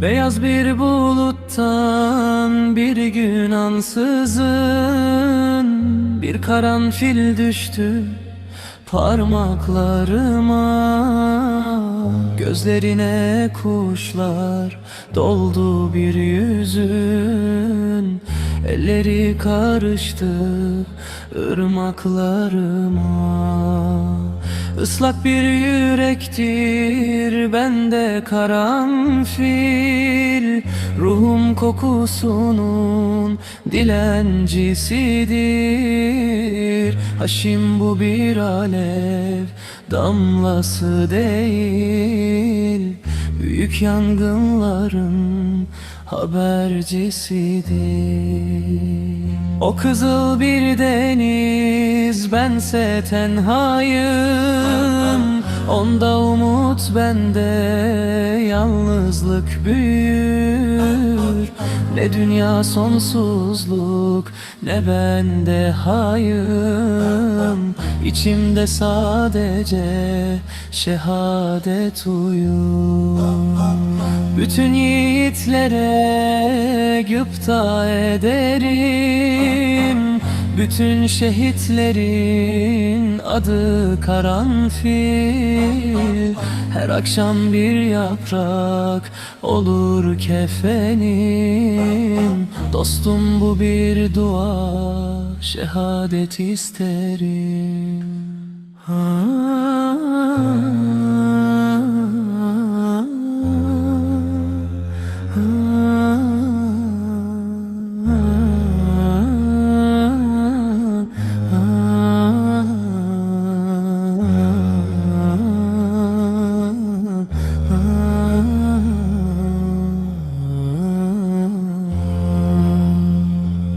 Beyaz bir buluttan bir gün ansızın bir karanfil düştü parmaklarıma. Gözlerine kuşlar doldu bir yüzün, elleri karıştı ırmaklarıma. Islak bir yürektir bende karanfil, ruhum kokusunun dilencisidir. Haşim bu bir alev damlası değil, büyük yangınların habercisidir. O kızıl bir deniz, bense tenhayım. Onda umut, bende yalnızlık büyür. Ne dünya sonsuzluk, ne bende hayım. İçimde sadece şehadet uyur. Bütün yiğitlere gıpta ederim. Bütün şehitlerin adı karanfil. Her akşam bir yaprak olur kefenim. Dostum bu bir dua, şehadet isterim.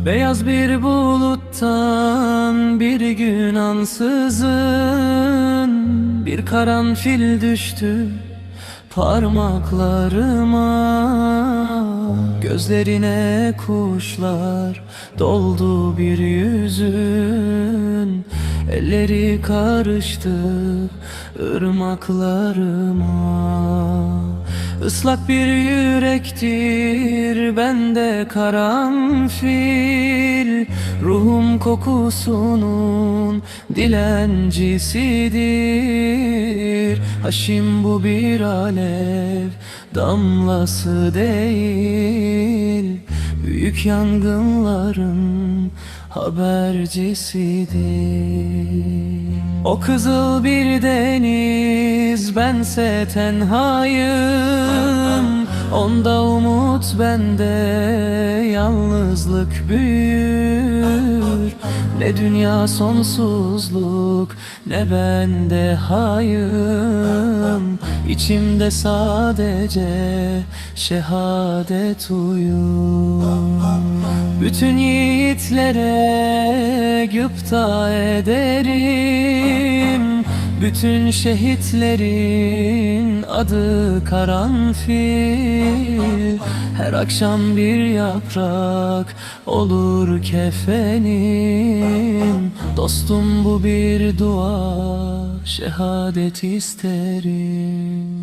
Beyaz bir buluttan bir gün ansızın bir karanfil düştü parmaklarıma. Gözlerine kuşlar doldu bir yüzün, elleri karıştı ırmaklarıma. Islak bir yürektir bende karanfil, ruhum kokusunun dilencisidir. Haşim bu bir alev damlası değil, büyük yangınların habercisidir. O kızıl bir deniz, bense tenhayım. Onda umut, bende yalnızlık büyür. Ne dünya sonsuzluk, ne bende hayım. İçimde sadece şehadet uyur. Bütün yiğitlere gıpta ederim. Bütün şehitlerin adı karanfil. Her akşam bir yaprak olur kefenim. Dostum bu bir dua, şehadet isterim.